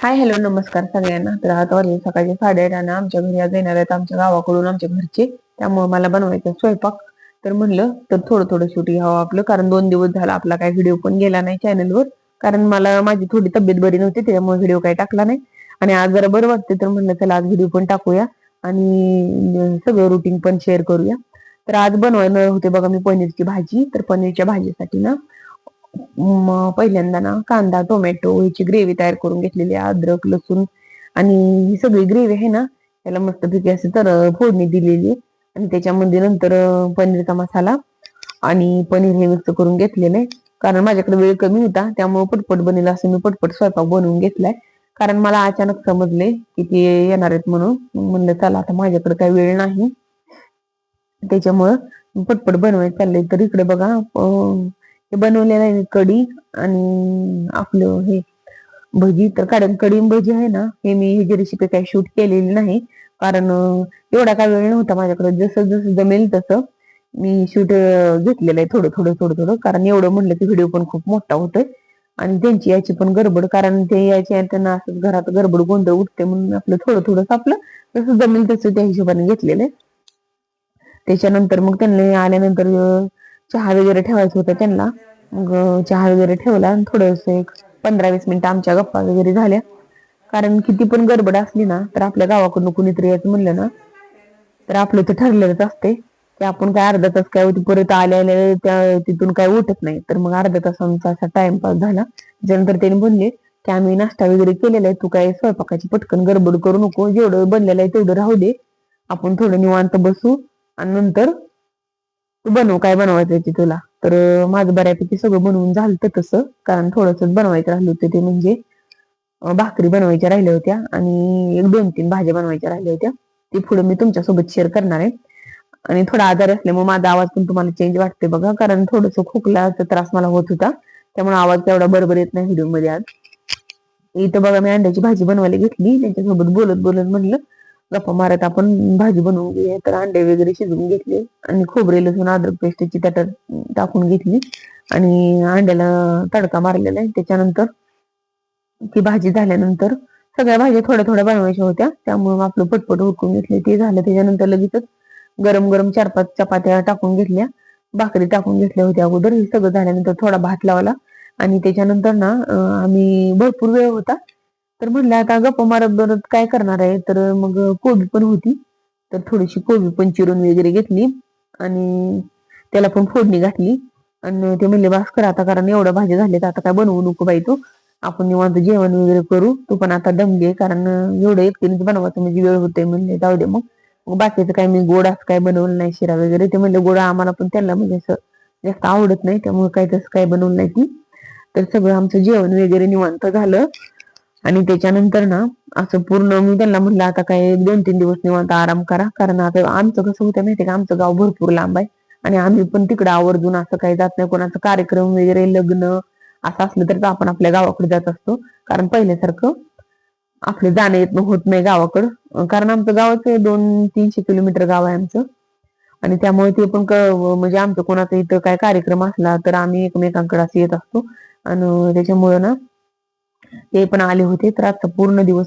Hi hello नमस्कार सगळ्यांना. तर आता वाजले सकाळचे 8:30 आणि आमच्या घरी आज येणार आहेत आमच्या गावाकडून आमच्या घरचे. त्यामुळे मला बनवायचं स्वयंपाक. तर म्हणलं तर थोडं थोडं शूट घ्यावं आपलं, कारण 2 दिवस झाला आपला काही व्हिडिओ पण गेला नाही चॅनलवर. कारण मला माझी थोडी तब्येत बरी नव्हती, त्यामुळे व्हिडिओ काही टाकला नाही. आणि आज जरा बरं वाटते तर म्हणलं चला आज व्हिडिओ पण टाकूया आणि सगळं रुटीन पण शेअर करूया. तर आज बनवायला होते बघा मी पनीरची भाजी. तर पनीरच्या भाजीसाठी ना पहिल्यांदा ना कांदा टोमॅटो ह्याची ग्रेव्ही तयार करून घेतलेली आहे. अद्रक लसूण आणि ही सगळी ग्रेव्ही आहे ना, त्याला मस्तपैकी अशी तर फोडणी दिलेली आहे. आणि त्याच्यामध्ये नंतर पनीरचा मसाला आणि पनीर हे मिक्स करून घेतलेलं आहे. कारण माझ्याकडे वेळ कमी होता त्यामुळे पटपट बनेल असं मी पटपट स्वयंपाक बनवून घेतलाय. कारण मला अचानक समजले की ते येणार आहेत म्हणून. मग म्हणलं चला आता माझ्याकडे काही वेळ नाही, त्याच्यामुळं पटपट बनवायचं चाललंय. तर इकडे बघा हे बनवलेलं आहे कढी आणि आपलं हे भजी. तर कारण कढी आणि भजी आहे ना, हे मी ह्याची रेसिपी काही शूट केलेली नाही. कारण एवढा काय वेळ नव्हता माझ्याकडे. जसं जसं जमेल तसं मी शूट घेतलेलं आहे थोडं थोडं थोडं थोडं. कारण एवढं म्हणलं की व्हिडिओ पण खूप मोठा होतोय आणि त्यांची याची पण गडबड, कारण ते यायचे आणि त्यांना असं घरात गडबड गोंधळ उठते म्हणून आपलं थोडं थोडंसं आपलं जसं जमेल तसं त्या हिशोबाने घेतलेलं आहे. त्याच्यानंतर मग त्यांनी आल्यानंतर चहा वगैरे ठेवायचं होतं त्यांना. मग चहा वगैरे ठेवला आणि थोडस एक 15-20 मिनिटं आमच्या गप्पा वगैरे झाल्या. कारण किती पण गडबड असली ना तर आपल्या गावाकडून कुणीतरी यायचं म्हणलं ना तर आपलं तर ठरलेलंच असते की आपण काय अर्धा तास काय होती परत आल्या त्या तिथून काय उठत नाही. तर मग अर्ध्या तासांचा असा टाइमपास झाला. त्याच्यानंतर त्यांनी बोलले की आम्ही नाश्ता वगैरे केलेला आहे, तू काय स्वयंपाकाची पटकन गडबड करू नको, जेवढं बनलेलं आहे तेवढं राहू दे, आपण थोडं निवांत बसू आणि नंतर तू बनव काय बनवायचं ते तुला. तर माझं बऱ्यापैकी सगळं बनवून झालं तसं. कारण थोडंसं बनवायचं राहिलं होतं ते म्हणजे भाकरी बनवायच्या राहिल्या होत्या आणि एक 2-3 भाज्या बनवायच्या राहिल्या होत्या. ते पुढे मी तुमच्यासोबत शेअर करणार आहे. आणि थोडा आजार असल्यामुळे माझा आवाज पण तुम्हाला चेंज वाटते बघा, कारण थोडस खोकल्याचा त्रास मला होत होता त्यामुळे आवाज तेवढा बरोबर येत नाही व्हिडिओ मध्ये. आज इथं बघा मी अंड्याची भाजी बनवायला घेतली, त्यांच्यासोबत बोलत बोलत म्हणलं गप्पा मारत आपण भाजी बनवून घेऊया. तर अंडे वगैरे शिजवून घेतले आणि खोबरे लसूण अद्रक पेस्टची त्याच्यात टाकून घेतली आणि अंड्याला तडका मारलेला आहे. त्याच्यानंतर ती भाजी झाल्यानंतर सगळ्या भाज्या थोड्या थोड्या बनवायच्या होत्या त्यामुळे आपलं पटपट उरकून घेतले. ते झालं त्याच्यानंतर लगेचच गरम गरम 4-5 चपात्या टाकून घेतल्या, भाकरी टाकून घेतल्या होत्या अगोदर. हे सगळं झाल्यानंतर थोडा भात लावला आणि त्याच्यानंतर ना आम्ही भरपूर वेळ होता तर म्हणलं आता गप्पा मारत मारत काय करणार आहे. तर मग कोबी पण होती तर थोडीशी कोबी पण चिरून वगैरे घेतली आणि त्याला पण फोडणी घातली. आणि ते म्हणले बास कर आता, कारण एवढ्या भाज्या झाल्या आता काय बनवू नको बाई तू, आपण निवांत जेवण वगैरे करू, तू पण आता दमली, कारण एवढं एकटीनेच बनवायचं म्हणजे वेळ होते म्हणले जाऊ दे. मग बाकीचं काय मी गोड असं काय बनवलं नाही, शिरा वगैरे. ते म्हणले गोड आम्हाला पण त्यांना म्हणजे असं जास्त आवडत नाही त्यामुळे काही तसं काय बनवलं नाही ती. तर सगळं आमचं जेवण वगैरे निवांत झालं आणि त्याच्यानंतर ना असं पूर्ण मी त्यांना म्हणलं आता काय 2-3 दिवस निवांत आराम करा, कारण आता आमचं कसं होतं माहितीये का, आमचं गाव भरपूर लांब आहे आणि आम्ही पण तिकडे आवर्जून असं काही जात नाही. कोणाचं कार्यक्रम वगैरे लग्न असं असलं तर आपण आपल्या गावाकडे जात असतो, कारण पहिल्यासारखं आपले जाणं येत होत नाही गावाकडं. कारण आमचं गावच 200-300 किलोमीटर गाव आहे आमचं आणि त्यामुळे ते पण म्हणजे आमचं कोणाचा इथं काय कार्यक्रम असला तर आम्ही एकमेकांकडे असं येत असतो. आणि त्याच्यामुळे ना ते पण आले होते तर आता पूर्ण दिवस